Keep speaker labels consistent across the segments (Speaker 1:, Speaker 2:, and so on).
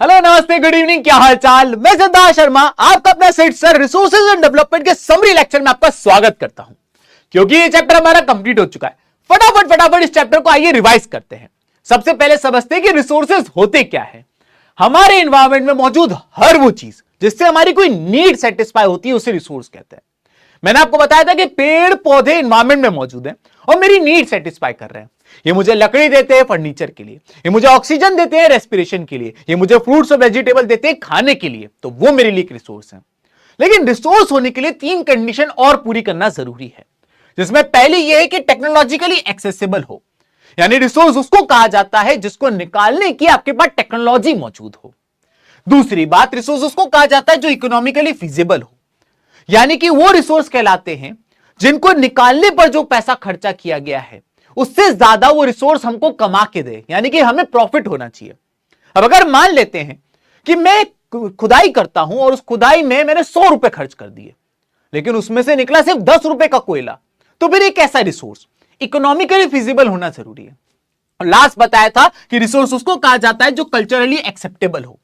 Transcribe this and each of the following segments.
Speaker 1: Hello, नमस्ते, good evening, क्या हाल चाल। मैं सिद्धार्थ शर्मा, आपका अपना set sir resources and development के समरी लेक्चर में आपका स्वागत करता हूं। क्योंकि ये चैप्टर हमारा कंप्लीट हो चुका है, फटाफट इस चैप्टर को आइए रिवाइज करते हैं। सबसे पहले समझते हैं कि रिसोर्सेज होते क्या है। हमारे एनवायरमेंट में मौजूद हर वो चीज जिससे हमारी कोई नीड सेटिस्फाई होती है उसे रिसोर्स कहते हैं। मैंने आपको बताया था कि पेड़ पौधे एनवायरमेंट में मौजूद हैं और मेरी नीड सेटिस्फाई कर रहे हैं। ये मुझे लकड़ी देते हैं फर्नीचर के लिए, ये मुझे ऑक्सीजन देते हैं रेस्पिरेशन के लिए, ये मुझे फ्रूट्स और वेजिटेबल देते हैं खाने के लिए, तो वो मेरे लिए एक रिसोर्स है। लेकिन रिसोर्स होने के लिए 3 कंडीशन और पूरी करना जरूरी है, जिसमें पहली यह है कि टेक्नोलॉजिकली एक्सेसिबल हो, यानी रिसोर्स उसको कहा जाता है जिसको निकालने की आपके पास टेक्नोलॉजी मौजूद हो। दूसरी बात, रिसोर्स उसको कहा जाता है जो इकोनॉमिकली फिजिबल हो, यानी कि वो रिसोर्स कहलाते हैं जिनको निकालने पर जो पैसा खर्चा किया गया है उससे ज्यादा वो रिसोर्स हमको कमा के दे, यानी कि हमें प्रॉफिट होना चाहिए। अब अगर मान लेते हैं कि मैं खुदाई करता हूं और उस खुदाई में मैंने 100 रुपए खर्च कर दिए, लेकिन उसमें से निकला सिर्फ 10 रुपए का कोयला, तो फिर एक ऐसा रिसोर्स इकोनॉमिकली फिजिबल होना जरूरी है। और लास्ट बताया था कि रिसोर्स उसको कहा जाता है जो कल्चरली एक्सेप्टेबल हो,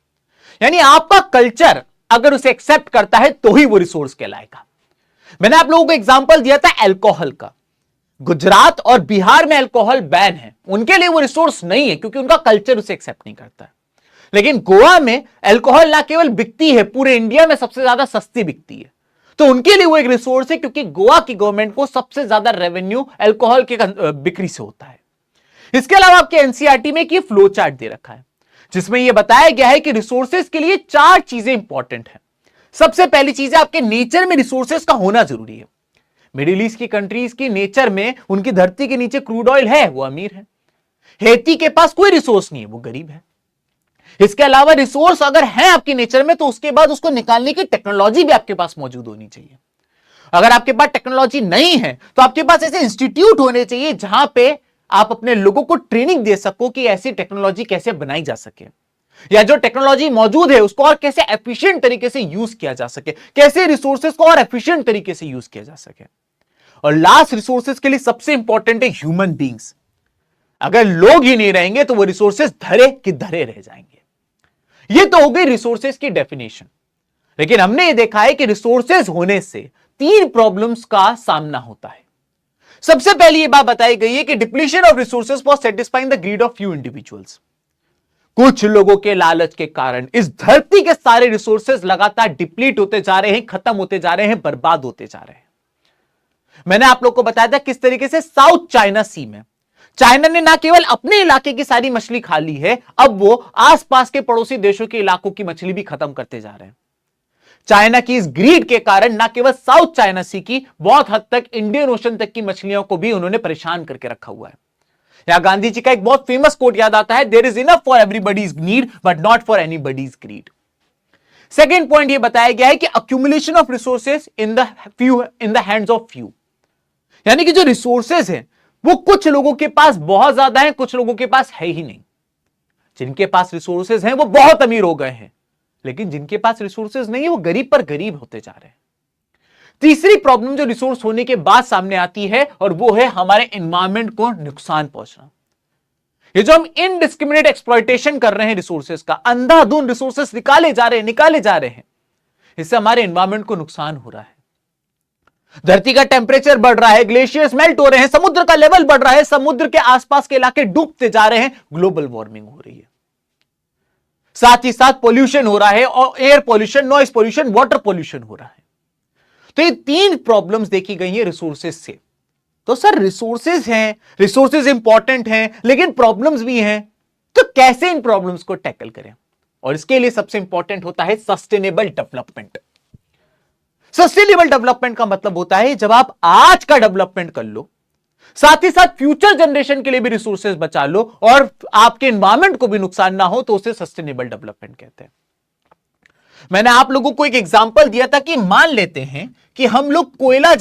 Speaker 1: यानी आपका कल्चर अगर उसे एक्सेप्ट करता है तो ही वो रिसोर्स कहलाएगा। मैंने आप लोगों को एग्जांपल दिया था अल्कोहल का। गुजरात और बिहार में अल्कोहल बैन है, उनके लिए वो रिसोर्स नहीं है क्योंकि उनका कल्चर उसे एक्सेप्ट नहीं करता है। लेकिन गोवा में अल्कोहल ना केवल बिकती है, पूरे इंडिया में सबसे ज्यादा सस्ती बिकती है, तो उनके लिए वो एक रिसोर्स है क्योंकि गोवा की गवर्नमेंट को सबसे ज्यादा रेवेन्यू अल्कोहल के बिक्री से होता है। इसके अलावा आपके एनसीईआरटी में एक फ्लो चार्ट दे रखा है जिसमें यह बताया गया है कि रिसोर्सेज के लिए 4 चीजें इंपॉर्टेंट है। सबसे पहली चीज है आपके नेचर में रिसोर्सेज का होना जरूरी है। मिडिल ईस्ट की कंट्रीज की नेचर में उनकी धरती के नीचे क्रूड ऑयल है, वो अमीर है। हेती के पास कोई रिसोर्स नहीं है, वो गरीब है। इसके अलावा रिसोर्स अगर है आपकी नेचर में तो उसके बाद उसको निकालने की टेक्नोलॉजी भी आपके पास मौजूद होनी चाहिए। अगर आपके पास टेक्नोलॉजी नहीं है तो आपके पास ऐसे इंस्टीट्यूट होने चाहिए जहां पे आप अपने लोगों को ट्रेनिंग दे सको कि ऐसी टेक्नोलॉजी कैसे बनाई जा सके, या जो टेक्नोलॉजी मौजूद है उसको और कैसे एफिशिएंट तरीके से यूज किया जा सके, कैसे रिसोर्सेज को और एफिशिएंट तरीके से यूज किया जा सके। और लास्ट, रिसोर्सेज के लिए सबसे इंपॉर्टेंट है ह्यूमन बींग्स। अगर लोग ही नहीं रहेंगे तो वो रिसोर्सेज धरे कि धरे रह जाएंगे। ये तो हो गई रिसोर्सेज की डेफिनेशन। लेकिन हमने ये देखा है कि रिसोर्सेज होने से 3 प्रॉब्लम्स का सामना होता है। सबसे पहली ये बात बताई गई है कि depletion of resources for satisfying the greed of few individuals. कुछ लोगों के लालच के कारण इस धरती के सारे रिसोर्सेज लगातार डिप्लीट होते जा रहे हैं, खत्म होते जा रहे हैं, बर्बाद होते जा रहे हैं। मैंने आप लोग को बताया था किस तरीके से साउथ चाइना सी में चाइना ने ना केवल अपने इलाके की सारी मछली खा ली है, अब वो आसपास के पड़ोसी देशों के इलाकों की मछली भी खत्म करते जा रहे हैं। चाइना की इस ग्रीड के कारण ना केवल साउथ चाइना सी की, बहुत हद तक इंडियन ओशन तक की मछलियों को भी उन्होंने परेशान करके रखा हुआ है। यहां गांधी जी का एक बहुत फेमस कोट याद आता है, there is enough for everybody's need but not for anybody's greed. Second point यह बताया गया है कि accumulation of resources in the hands of few, यानी कि जो रिसोर्सेज हैं वो कुछ लोगों के पास बहुत ज्यादा है, कुछ लोगों के पास है ही नहीं। जिनके पास रिसोर्सेज हैं वो बहुत अमीर हो गए हैं, लेकिन जिनके पास रिसोर्सेज नहीं है वो गरीब पर गरीब होते जा रहे हैं। तीसरी प्रॉब्लम जो रिसोर्स होने के बाद सामने आती है और वो है हमारे एनवायरमेंट को नुकसान पहुंचना। ये जो हम इनडिस्क्रिमिनेट एक्सप्लॉयटेशन कर रहे हैं रिसोर्सेज का, अंधाधुंध रिसोर्सेज निकाले जा रहे हैं, इससे हमारे एनवायरमेंट को नुकसान हो रहा है। धरती का टेंपरेचर बढ़ रहा है, ग्लेशियर्स मेल्ट हो रहे हैं, समुद्र का लेवल बढ़ रहा है, समुद्र के आसपास के इलाके डूबते जा रहे हैं, ग्लोबल वार्मिंग हो रही है। साथ ही साथ पोल्यूशन हो रहा है, और air pollution, noise pollution, water pollution हो रहा है। तो ये 3 प्रॉब्लम्स देखी गई है रिसोर्सेज से। तो सर रिसोर्सेज हैं, रिसोर्सेज इंपॉर्टेंट हैं, लेकिन प्रॉब्लम्स भी हैं, तो कैसे इन प्रॉब्लम्स को टैकल करें? और इसके लिए सबसे इंपॉर्टेंट होता है सस्टेनेबल डेवलपमेंट। सस्टेनेबल डेवलपमेंट का मतलब होता है जब आप आज का डेवलपमेंट कर लो, साथ ही साथ फ्यूचर जनरेशन के लिए भी रिसोर्सेज बचा लो और आपके एनवायरमेंट को भी नुकसान ना हो, तो उसे सस्टेनेबल डेवलपमेंट कहते हैं। मैंने आप लोगों को एक एग्जांपल दिया था कि मान लेते हैं कि हम लोग कोयला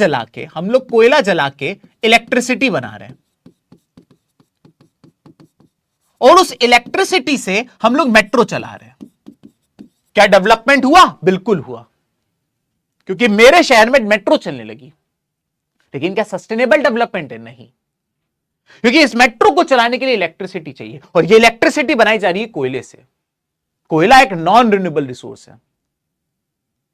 Speaker 1: जला के इलेक्ट्रिसिटी बना रहे हैं और उस इलेक्ट्रिसिटी से हम लोग मेट्रो चला रहे हैं। क्या डेवलपमेंट हुआ? बिल्कुल हुआ, क्योंकि मेरे शहर में मेट्रो चलने लगी। लेकिन क्या सस्टेनेबल डेवलपमेंट है? नहीं, क्योंकि इस मेट्रो को चलाने के लिए इलेक्ट्रिसिटी चाहिए और ये इलेक्ट्रिसिटी बनाई जा रही है कोयले से। कोयला एक नॉन रिन्यूएबल रिसोर्स है।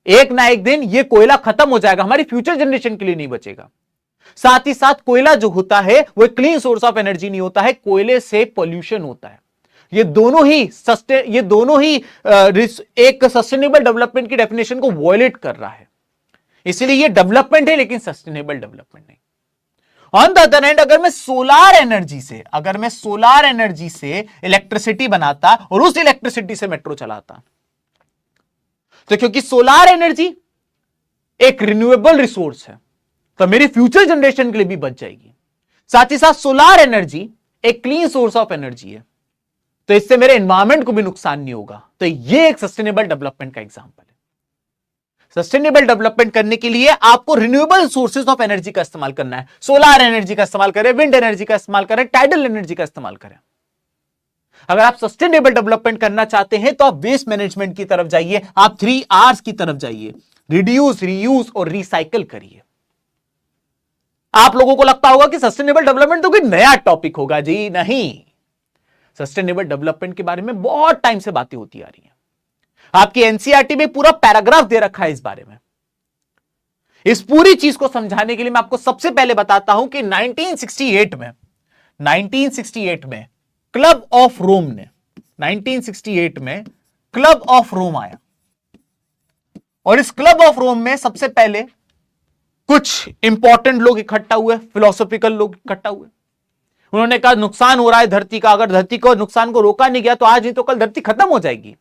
Speaker 1: एक ना एक दिन ये कोयला खत्म हो जाएगा, हमारी फ्यूचर जनरेशन के लिए नहीं बचेगा। साथ ही साथ कोयला जो होता है वो क्लीन सोर्स ऑफ एनर्जी नहीं होता है, कोयले से पोल्यूशन होता है। ये दोनों ही एक सस्टेनेबल डेवलपमेंट की डेफिनेशन को वॉयलेट कर रहा है। इसलिए ये डेवलपमेंट है लेकिन सस्टेनेबल डेवलपमेंट नहीं। ऑन द अदर हैंड अगर मैं सोलार एनर्जी से इलेक्ट्रिसिटी बनाता और उस इलेक्ट्रिसिटी से मेट्रो चलाता, तो क्योंकि सोलार एनर्जी एक रिन्यूएबल रिसोर्स है तो मेरी फ्यूचर जनरेशन के लिए भी बच जाएगी। साथ ही साथ सोलार एनर्जी एक क्लीन सोर्स ऑफ एनर्जी है, तो इससे मेरे एनवायरमेंट को भी नुकसान नहीं होगा। तो ये एक सस्टेनेबल डेवलपमेंट का एग्जांपल है। सस्टेनेबल डेवलपमेंट करने के लिए आपको रिन्यूएबल सोर्सेज ऑफ एनर्जी का इस्तेमाल करना है। सोलार एनर्जी का इस्तेमाल करें, विंड एनर्जी का इस्तेमाल करें, टाइडल एनर्जी का इस्तेमाल करें। अगर आप सस्टेनेबल डेवलपमेंट करना चाहते हैं तो आप वेस्ट मैनेजमेंट की तरफ जाइए, आप 3 R's की तरफ जाइए, रिड्यूस, रीयूज और रिसाइकल करिए। आप लोगों को लगता होगा कि सस्टेनेबल डेवलपमेंट तो कोई नया टॉपिक होगा। जी नहीं, सस्टेनेबल डेवलपमेंट के बारे में बहुत टाइम से बातें होती आ रही हैं। आपकी एनसीईआरटी में पूरा पैराग्राफ दे रखा है इस बारे में। इस पूरी चीज को समझाने के लिए मैं आपको सबसे पहले बताता हूं कि 1968 में क्लब ऑफ रोम ने 1968 में क्लब ऑफ रोम आया और इस क्लब ऑफ रोम में सबसे पहले कुछ इंपॉर्टेंट लोग इकट्ठा हुए, फिलोसॉफिकल लोग इकट्ठा हुए। उन्होंने कहा नुकसान हो रहा है धरती का, अगर धरती को नुकसान को रोका नहीं गया तो आज नहीं तो कल धरती खत्म हो जाएगी।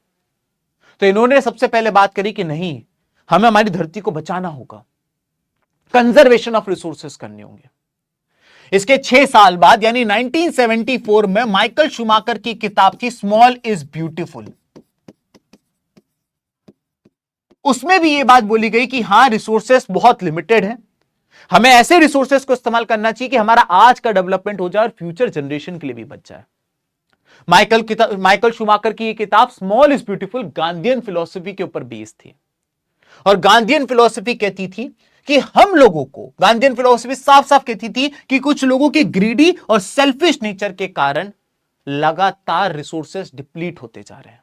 Speaker 1: तो इन्होंने सबसे पहले बात करी कि नहीं, हमें हमारी धरती को बचाना होगा, कंजर्वेशन ऑफ रिसोर्सेस करने होंगे। इसके 6 साल बाद यानी 1974 में माइकल शूमाकर की किताब थी स्मॉल इज ब्यूटीफुल। उसमें भी यह बात बोली गई कि हां, रिसोर्सेस बहुत लिमिटेड है, हमें ऐसे रिसोर्सेस को इस्तेमाल करना चाहिए कि हमारा आज का डेवलपमेंट हो जाए और फ्यूचर जनरेशन के लिए भी बच जाए। माइकल शूमाकर की यह किताब small is beautiful Gandhian philosophy के ऊपर बेस्ड थी। और गांधीयन फिलॉसफी कहती थी कि हम लोगों को, गांधीयन फिलॉसफी साफ साफ कहती थी कि कुछ लोगों के ग्रीडी और सेल्फिश नेचर के कारण लगातार रिसोर्सेस डिप्लीट होते जा रहे हैं।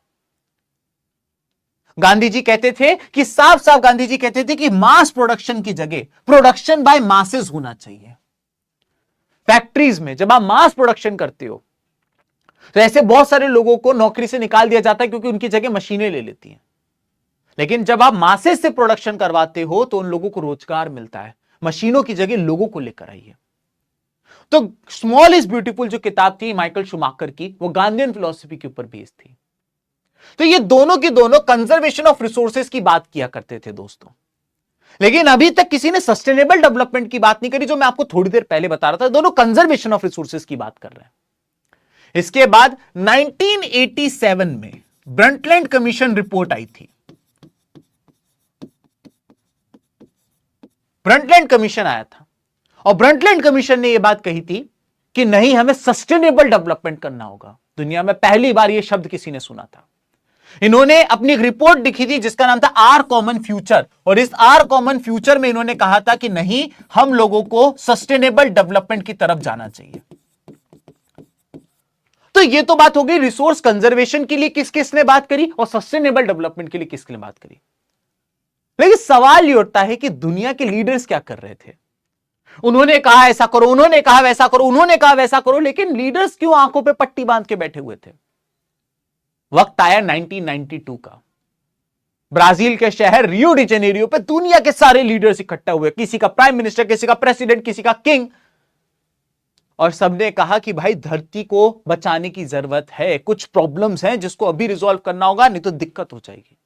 Speaker 1: गांधी जी कहते थे कि साफ साफ गांधी जी कहते थे कि मास प्रोडक्शन की जगह प्रोडक्शन बाय मासेस होना चाहिए। फैक्ट्रीज में जब आप मास प्रोडक्शन करते हो तो ऐसे बहुत सारे लोगों को नौकरी से निकाल दिया जाता है क्योंकि उनकी जगह मशीनें ले लेती हैं। लेकिन जब आप मासेस से प्रोडक्शन करवाते हो तो उन लोगों को रोजगार मिलता है। मशीनों की जगह लोगों को लेकर आइए। तो स्मॉल इज ब्यूटीफुल जो किताब थी माइकल शूमाकर की, वो गांधीयन फिलॉसफी के ऊपर बेस्ड थी। तो ये दोनों की दोनों कंजर्वेशन ऑफ रिसोर्सेज की बात किया करते थे दोस्तों। लेकिन अभी तक किसी ने सस्टेनेबल डेवलपमेंट की बात नहीं करी, जो मैं आपको थोड़ी देर पहले बता रहा था। दोनों कंजर्वेशन ऑफ रिसोर्सेज की बात कर रहे हैं। इसके बाद 1987 में ब्रंटलैंड कमीशन रिपोर्ट आई थी। ब्रंटलैंड कमीशन आया था और ब्रंटलैंड कमीशन ने यह बात कही थी कि नहीं, हमें सस्टेनेबल डेवलपमेंट करना होगा। दुनिया में पहली बार यह शब्द किसी ने सुना था। इन्होंने अपनी एक रिपोर्ट लिखी थी जिसका नाम था आर कॉमन फ्यूचर, और इस आर कॉमन फ्यूचर में इन्होंने कहा था कि नहीं, हम लोगों को सस्टेनेबल डेवलपमेंट की तरफ जाना चाहिए। तो ये तो बात हो गई रिसोर्स कंजर्वेशन के लिए किस किसने बात करी और सस्टेनेबल डेवलपमेंट के लिए किसने बात करी। लेकिन सवाल ये उठता है कि दुनिया के लीडर्स क्या कर रहे थे। उन्होंने कहा ऐसा करो, उन्होंने कहा वैसा करो, उन्होंने कहा वैसा करो, लेकिन लीडर्स क्यों आंखों पे पट्टी बांध के बैठे हुए थे। वक्त आया 1992 का। ब्राजील के शहर रियो डी जेनेरियो पे दुनिया के सारे लीडर्स इकट्ठा हुए, किसी का प्राइम मिनिस्टर, किसी का प्रेसिडेंट, किसी का किंग, और सबने कहा कि भाई धरती को बचाने की जरूरत है, कुछ प्रॉब्लम्स हैं जिसको अभी रिजॉल्व करना होगा, नहीं तो दिक्कत हो जाएगी।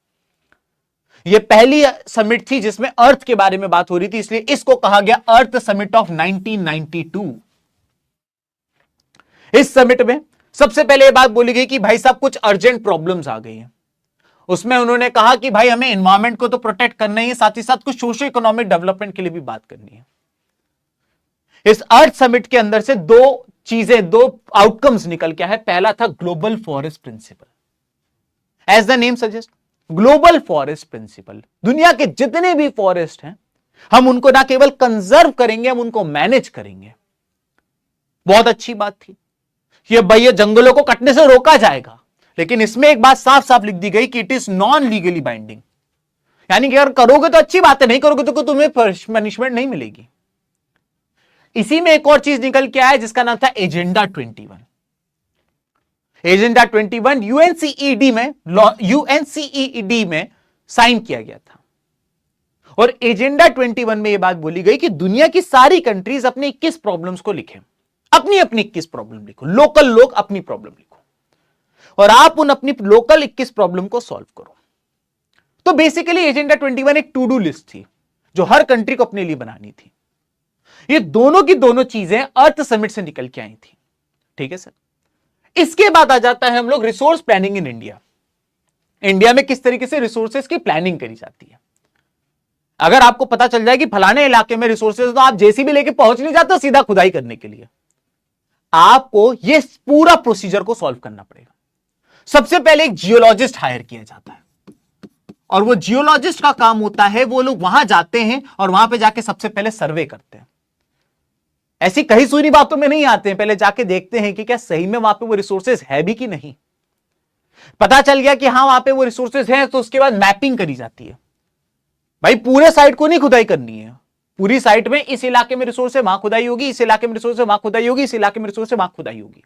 Speaker 1: यह पहली समिट थी जिसमें अर्थ के बारे में बात हो रही थी, इसलिए इसको कहा गया अर्थ समिट ऑफ 1992। इस समिट में सबसे पहले यह बात बोली गई कि भाई साहब कुछ अर्जेंट प्रॉब्लम्स आ गई हैं। उसमें उन्होंने कहा कि भाई हमें एनवायरमेंट को तो प्रोटेक्ट करना ही है, साथ ही साथ कुछ सोशो इकोनॉमिक डेवलपमेंट के लिए भी बात करनी है। इस अर्थ समिट के अंदर से दो आउटकम्स निकल के आए। पहला था global forest principle. As the name suggest, global forest principle, दुनिया के जितने भी फॉरेस्ट हैं हम उनको ना केवल कंजर्व करेंगे, हम उनको मैनेज करेंगे। बहुत अच्छी बात थी। ये भैया जंगलों को कटने से रोका जाएगा, लेकिन इसमें एक बात साफ साफ लिख दी गई कि it is non legally binding, यानी कि अगर करोगे तो अच्छी बात है, नहीं करोगे तो तुम्हें पनिशमेंट नहीं मिलेगी। इसी में एक और चीज निकल के आया जिसका नाम था एजेंडा 21। एजेंडा 21 यूएनसीईडी में साइन किया गया था। और एजेंडा 21 में यह बात बोली गई कि दुनिया की सारी कंट्रीज अपने 21 प्रॉब्लम्स को लिखें, अपनी अपनी 21 प्रॉब्लम लिखो, लोकल लोग अपनी प्रॉब्लम लिखो और आप उन अपनी लोकल 21 प्रॉब्लम को सॉल्व करो। तो बेसिकली एजेंडा 21 एक टू डू लिस्ट थी जो हर कंट्री को अपने लिए बनानी थी। ये दोनों की दोनों चीजें अर्थ समिट से निकल के आई थी। ठीक है सर। इसके बाद आ जाता है हम लोग resource planning in India. India में किस तरीके से रिसोर्सेज की प्लानिंग करी जाती है। अगर आपको पता चल जाए कि फलाने इलाके में रिसोर्सेज, तो आप जेसीबी लेके पहुंच नहीं जाते सीधा खुदाई करने के लिए, आपको यह पूरा प्रोसीजर को सॉल्व करना पड़ेगा। सबसे पहले एक जियोलॉजिस्ट हायर किया जाता है और वो जियोलॉजिस्ट का काम होता है, वो लोग वहां जाते हैं और वहां पे जाके सबसे पहले सर्वे करते हैं। ऐसी कहीं सुनी बातों में नहीं आते हैं, पहले जाके देखते हैं कि क्या सही में वहां पे वो रिसोर्सेज है भी कि नहीं। पता चल गया कि हाँ वहां पे वो रिसोर्सेज हैं, तो उसके बाद मैपिंग करी जाती है। भाई पूरे साइट को नहीं खुदाई करनी है, पूरी साइट में इस इलाके में रिसोर्स है वहां खुदाई होगी, इस इलाके में रिसोर्स है वहां खुदाई होगी, इस इलाके में रिसोर्स है वहां खुदाई होगी।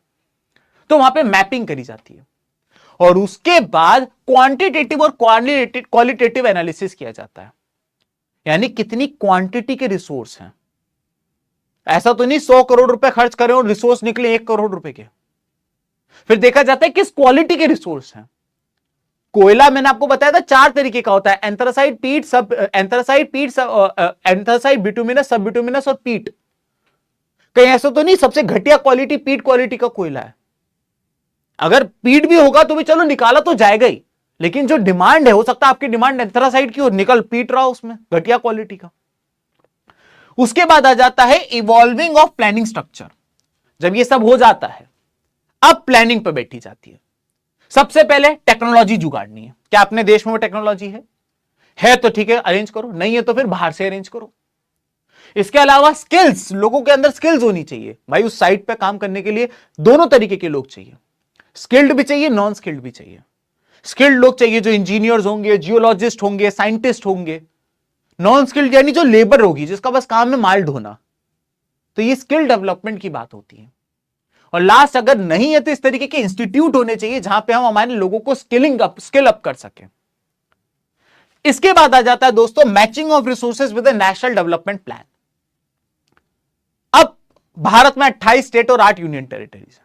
Speaker 1: तो वहां पे मैपिंग करी जाती है और उसके बाद क्वांटिटेटिव और क्वालिटेटिव एनालिसिस किया जाता है, यानी कितनी क्वांटिटी के रिसोर्स हैं। ऐसा तो नहीं 100 करोड़ रुपए खर्च करें और रिसोर्स निकले 1 करोड़ रुपए के। फिर देखा जाता है किस क्वालिटी के रिसोर्स हैं। कोयला मैंने आपको बताया था 4 तरीके का होता है, एंथ्रासाइट, पीट, एंथ्रासाइट, बिटुमिनस, सब बिटुमिनस और पीट। कहीं ऐसा तो नहीं सबसे घटिया क्वालिटी पीट क्वालिटी का कोयला है। अगर पीट भी होगा तो भी चलो निकाला तो जाएगा ही, लेकिन जो डिमांड है, हो सकता है आपकी डिमांड एंथ्रासाइट की और निकल पीट रहा उसमें घटिया क्वालिटी का। उसके बाद आ जाता है इवॉल्विंग ऑफ प्लानिंग स्ट्रक्चर। जब ये सब हो जाता है अब प्लानिंग पे बैठी जाती है। सबसे पहले टेक्नोलॉजी जुगाड़नी है। क्या अपने देश में वो टेक्नोलॉजी है तो ठीक है अरेंज करो, नहीं है तो फिर बाहर से अरेंज करो। इसके अलावा स्किल्स, लोगों के अंदर स्किल्स होनी चाहिए। भाई उस साइट पे काम करने के लिए दोनों तरीके के लोग चाहिए, स्किल्ड भी चाहिए, नॉन स्किल्ड भी चाहिए। स्किल्ड लोग चाहिए जो इंजीनियर्स होंगे, जियोलॉजिस्ट होंगे, साइंटिस्ट होंगे। नॉन स्किल्ड यानी जो लेबर होगी, जिसका बस काम है माल ढोना। तो ये स्किल डेवलपमेंट की बात होती है। और लास्ट अगर नहीं है तो इस तरीके के इंस्टीट्यूट होने चाहिए जहां पे हम हमारे लोगों को स्किल अप कर सकें। इसके बाद आ जाता है दोस्तों matching of resources with national development plan. अब भारत में 28 स्टेट और 8 यूनियन टेरिटरीज है।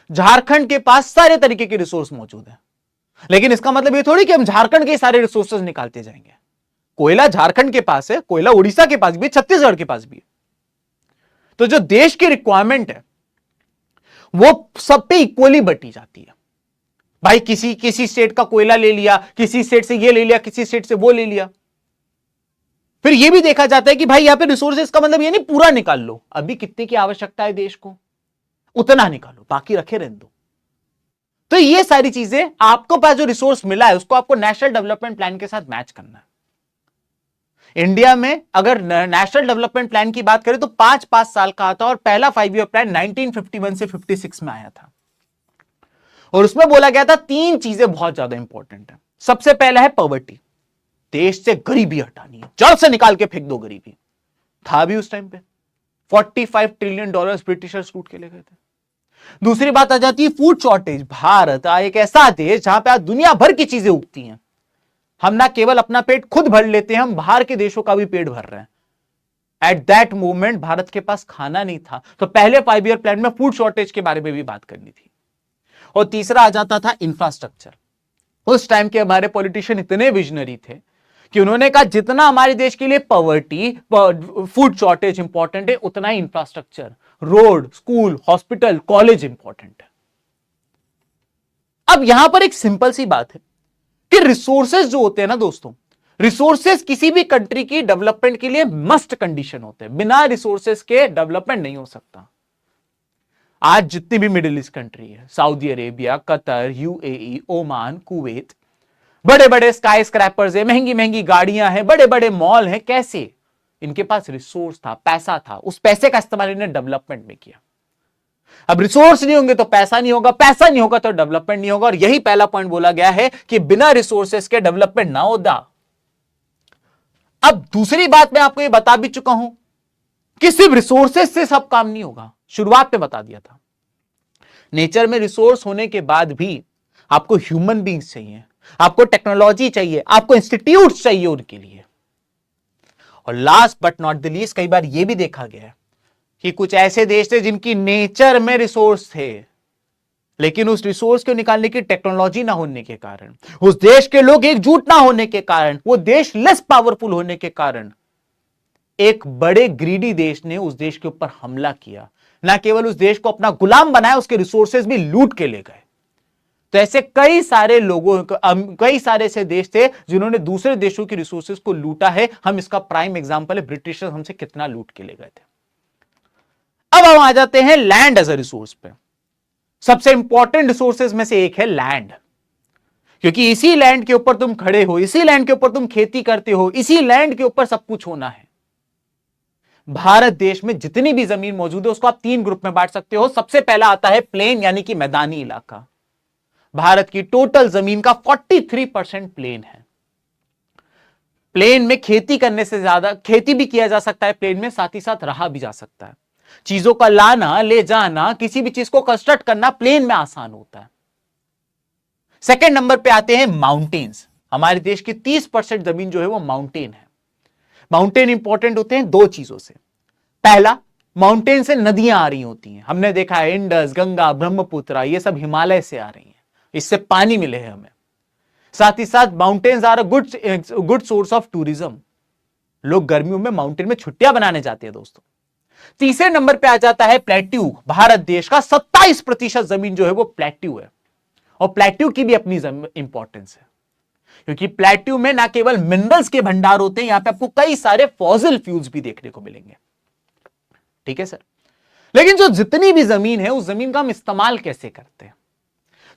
Speaker 1: झारखंड के पास सारे तरीके के रिसोर्स मौजूद है, लेकिन इसका मतलब ये थोड़ी कि हम झारखंड के सारे रिसोर्सेज निकालते जाएंगे। कोयला झारखंड के पास है, कोयला उड़ीसा के पास भी, छत्तीसगढ़ के पास भी है। तो जो देश की रिक्वायरमेंट है वो सब पे इक्वली बटी जाती है। भाई किसी स्टेट का कोयला ले लिया, किसी स्टेट से ये ले लिया, किसी स्टेट से वो ले लिया। फिर ये भी देखा जाता है कि भाई यहां पे रिसोर्सेज का मतलब ये नहीं पूरा निकाल लो, अभी कितने की आवश्यकता है देश को उतना निकालो, बाकी रखे रहने दो। तो ये सारी चीजें आपको पास जो रिसोर्स मिला है उसको आपको नेशनल डेवलपमेंट प्लान के साथ मैच करना है। इंडिया में अगर नेशनल डेवलपमेंट प्लान की बात करें तो 5-5 साल का आता और पहला 5 ईयर प्लान 1951 से 56 में आया था। और उसमें बोला गया था 3 चीजें बहुत ज्यादा इंपॉर्टेंट है। सबसे पहला है पॉवर्टी, देश से गरीबी हटानी है, जड़ से निकाल के फेंक दो गरीबी। था भी उस टाइम पे 45 ट्रिलियन डॉलर्स ब्रिटिशर्स लूट के ले गए थे। दूसरी बात आ जाती है फूड शॉर्टेज। भारत एक ऐसा देश जहां पे आज दुनिया भर की चीजें उगती हैं। हम ना केवल अपना पेट खुद भर लेते हैं, हम बाहर के देशों का भी पेट भर रहे हैं। एट दैट मोमेंट भारत के पास खाना नहीं था, तो पहले 5 ईयर प्लान में फूड शॉर्टेज के बारे में भी बात करनी थी। और तीसरा आ जाता था इंफ्रास्ट्रक्चर। उस टाइम के हमारे पॉलिटिशियन इतने विजनरी थे कि उन्होंने कहा जितना हमारे देश के लिए पॉवर्टी, फूड शॉर्टेज इंपॉर्टेंट है, उतना ही infrastructure, road, school, hospital, college important है। अब यहां पर एक सिंपल सी बात है कि रिसोर्सेज जो होते हैं ना दोस्तों, रिसोर्सेज किसी भी कंट्री की डेवलपमेंट के लिए मस्ट कंडीशन होते हैं। बिना रिसोर्सेज के डेवलपमेंट नहीं हो सकता। आज जितनी भी मिडिल ईस्ट कंट्री है, Saudi Arabia, Qatar, UAE, Oman, Kuwait, बड़े बड़े स्काई स्क्रैपर्स है, महंगी महंगी गाड़ियां हैं, बड़े बड़े मॉल हैं। कैसे? इनके पास रिसोर्स था, पैसा था, उस पैसे का इस्तेमाल इन्हें डेवलपमेंट में किया। अब रिसोर्स नहीं होंगे तो पैसा नहीं होगा, पैसा नहीं होगा तो डेवलपमेंट नहीं होगा, और यही पहला पॉइंट बोला गया है कि बिना रिसोर्सेस के डेवलपमेंट ना होगा। अब दूसरी बात मैं आपको ये बता भी चुका हूं कि सिर्फ रिसोर्सेस से सब काम नहीं होगा, शुरुआत में बता दिया था। नेचर में रिसोर्स होने के बाद भी आपको ह्यूमन बींग्स चाहिए, आपको टेक्नोलॉजी चाहिए, आपको इंस्टीट्यूट चाहिए उनके लिए। और last but not the least, कई बार यह भी देखा गया है कि कुछ ऐसे देश थे जिनकी नेचर में रिसोर्स थे, लेकिन उस रिसोर्स को निकालने की टेक्नोलॉजी ना होने के कारण, उस देश के लोग एकजुट ना होने के कारण, वो देश लेस पावरफुल होने के कारण एक बड़े ग्रीडी देश ने उस देश के ऊपर हमला किया। ना केवल उस देश को अपना गुलाम बनाया, उसके रिसोर्सेज भी लूट के ले गए। तो ऐसे कई सारे लोगों, कई सारे ऐसे देश थे जिन्होंने दूसरे देशों की रिसोर्सेज को लूटा है। हम इसका प्राइम एग्जांपल है, ब्रिटिशर्स हमसे कितना लूट के ले गए थे। अब हम आ जाते हैं लैंड एज अ रिसोर्स पे। सबसे इंपॉर्टेंट रिसोर्सेज में से एक है लैंड, क्योंकि इसी लैंड के ऊपर तुम खड़े हो, इसी लैंड के ऊपर तुम खेती करते हो, इसी लैंड के ऊपर सब कुछ होना है। भारत देश में जितनी भी जमीन मौजूद है उसको आप 3 ग्रुप में बांट सकते हो। सबसे पहला आता है प्लेन, यानी कि मैदानी इलाका। भारत की टोटल जमीन का 43% प्लेन है। प्लेन में खेती करने से ज्यादा, खेती भी किया जा सकता है प्लेन में, साथ ही साथ रहा भी जा सकता है। चीजों का लाना ले जाना, किसी भी चीज को कंस्ट्रक्ट करना प्लेन में आसान होता है। सेकंड नंबर पे आते हैं माउंटेन्स। हमारे देश की 30% जमीन जो है वो माउंटेन है। माउंटेन इंपॉर्टेंट होते हैं 2 चीजों से। पहला, माउंटेन से नदियां आ रही होती हैं। हमने देखा है इंडस, गंगा, ब्रह्मपुत्र, ये सब हिमालय से आ रही हैं, इससे पानी मिले हैं हमें। साथ ही साथ mountains are a good source of tourism. लोग गर्मियों में माउंटेन में छुट्टियां बनाने जाते हैं दोस्तों। तीसरे नंबर पे आ जाता है प्लेट्यू। भारत देश का 27% जमीन जो है वो प्लेट्यू है, और प्लेट्यू की भी अपनी इंपॉर्टेंस है, क्योंकि प्लेट्यू में ना केवल मिनरल्स के भंडार होते हैं, यहां पे आपको कई सारे फॉसिल फ्यूल्स भी देखने को मिलेंगे। ठीक है सर, लेकिन जो जितनी भी जमीन है उस जमीन का हम इस्तेमाल कैसे करते हैं,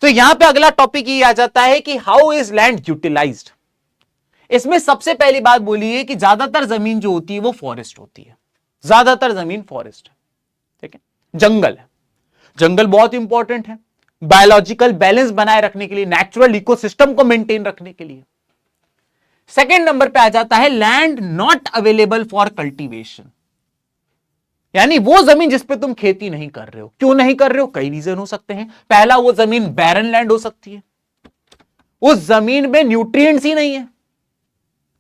Speaker 1: तो यहां पे अगला टॉपिक ये आ जाता है कि हाउ इज लैंड यूटिलाइज्ड। इसमें सबसे पहली बात बोली है कि ज्यादातर जमीन जो होती है वो फॉरेस्ट होती है। ज्यादातर जमीन फॉरेस्ट है, ठीक है, जंगल है। जंगल बहुत इंपॉर्टेंट है बायोलॉजिकल बैलेंस बनाए रखने के लिए, नेचुरल इकोसिस्टम को मेंटेन रखने के लिए। सेकेंड नंबर पे आ जाता है land not available for cultivation, यानी वो जमीन जिस पे तुम खेती नहीं कर रहे हो। क्यों नहीं कर रहे हो? कई रीजन हो सकते हैं। पहला, वो जमीन बैरन लैंड हो सकती है, उस जमीन में न्यूट्रिएंट्स ही नहीं है।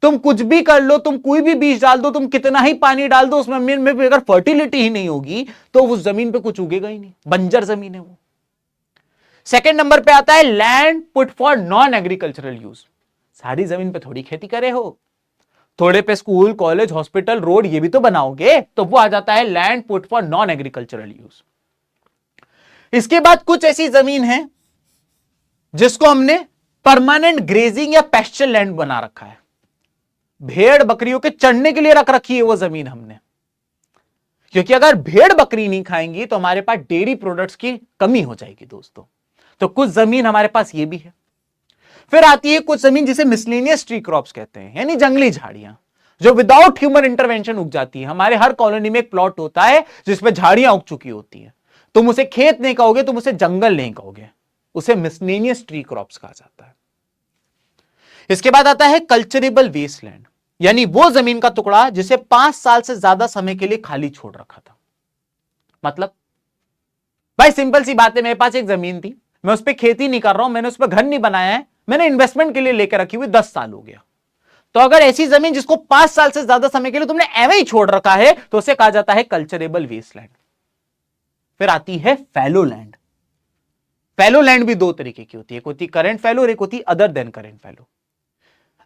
Speaker 1: तुम कुछ भी कर लो, तुम कोई भी बीज डाल दो, तुम कितना ही पानी डाल दो, उस जमीन में अगर फर्टिलिटी ही नहीं होगी तो उस जमीन पे कुछ उगेगा ही नहीं, बंजर जमीन है वो। सेकेंड नंबर पे आता है land put for non agricultural use. सारी जमीन पे थोड़ी खेती करे हो, थोड़े पे स्कूल, कॉलेज, हॉस्पिटल, रोड ये भी तो बनाओगे, तो वो आ जाता है land put for non agricultural use. इसके बाद कुछ ऐसी जमीन है जिसको हमने परमानेंट ग्रेजिंग या पेस्चर लैंड बना रखा है। भेड़ बकरियों के चढ़ने के लिए रख रखी है वो जमीन हमने, क्योंकि अगर भेड़ बकरी नहीं खाएंगी तो हमारे पास डेयरी प्रोडक्ट्स की कमी हो जाएगी दोस्तों। तो कुछ जमीन हमारे पास ये भी है। फिर आती है कुछ जमीन जिसे मिसलेनियस ट्री क्रॉप्स कहते हैं, यानी जंगली झाड़ियां जो विदाउट ह्यूमन इंटरवेंशन उग जाती है। हमारे हर कॉलोनी में एक प्लॉट होता है जिसमें झाड़ियां उग चुकी होती हैं। तुम उसे खेत नहीं कहोगे, तुम उसे जंगल नहीं कहोगे, उसे मिसलेनियस ट्री क्रॉप्स कहा जाता है। इसके बाद आता है कल्चरेबल वेस्टलैंड, यानी वो जमीन का टुकड़ा जिसे 5 साल से ज्यादा समय के लिए खाली छोड़ रखा था। मतलब भाई सिंपल सी बात है, मेरे पास एक जमीन थी, मैं उस पर खेती नहीं कर रहा हूं, मैंने उस पर घर नहीं बनाया है, मैंने इन्वेस्टमेंट के लिए लेकर रखी हुई, 10 साल हो गया। तो अगर ऐसी जमीन जिसको 5 साल से ज्यादा समय के लिए तुमने एवं ही छोड़ रखा है तो उसे कहा जाता है कल्चरेबल वेस्टलैंड। फिर आती है फैलो लैंड। फैलो लैंड भी 2 तरीके की होती है, एक होती करंट फैलो और एक होती अदर देन करंट फैलो।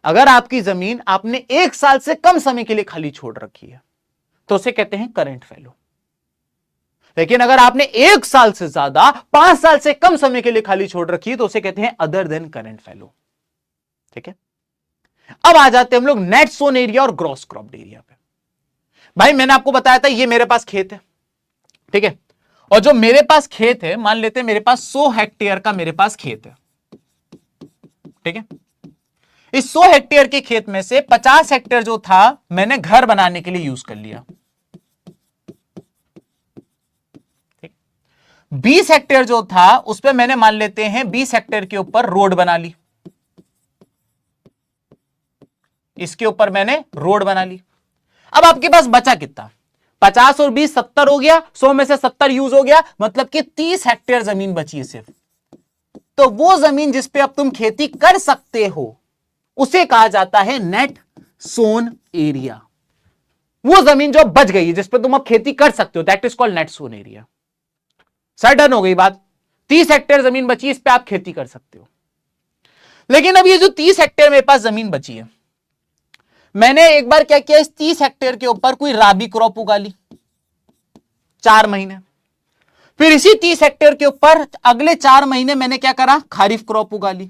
Speaker 1: अगर आपकी जमीन आपने 1 साल से कम समय के लिए खाली छोड़ रखी है तो उसे कहते हैं करंट फैलो। लेकिन अगर आपने 1 साल से ज्यादा 5 साल से कम समय के लिए खाली छोड़ रखी है तो उसे कहते हैं अदर देन करंट फैलो। ठीक है, अब आ जाते हैं हम लोग नेट सोन एरिया और ग्रॉस क्रॉप्ड एरिया पे। भाई मैंने आपको बताया था ये मेरे पास खेत है, ठीक है, और जो मेरे पास खेत है, मान लेते हैं मेरे पास 100 हेक्टेयर का मेरे पास खेत है, ठीक है। इस 100 हेक्टेयर के खेत में से 50 हेक्टेयर जो था मैंने घर बनाने के लिए यूज कर लिया, ठीक। 20 हेक्टेयर जो था उस पर मैंने मान लेते हैं 20 हेक्टेयर के ऊपर रोड बना ली, इसके ऊपर मैंने रोड बना ली। अब आपके पास बचा कितना, 50 और 20 70 हो गया, 100 में से 70 यूज हो गया, मतलब कि 30 हेक्टेयर जमीन बची है सिर्फ। तो वो जमीन जिस पे अब तुम खेती कर सकते हो उसे कहा जाता है नेट सोन एरिया। वो जमीन जो बच गई है जिस पे तुम अब खेती कर सकते हो, that is called net sown area. Sudden हो गई बात, 30 हेक्टेयर जमीन बची, इस पे आप खेती कर सकते हो। लेकिन अब ये जो 30 हेक्टेयर मेरे पास जमीन बची है, मैंने एक बार क्या किया, इस 30 हेक्टेयर के ऊपर कोई राबी क्रॉप उगा ली 4 महीने। फिर इसी 30 हेक्टेयर के ऊपर अगले 4 महीने मैंने क्या करा, खारिफ क्रॉप उगा ली।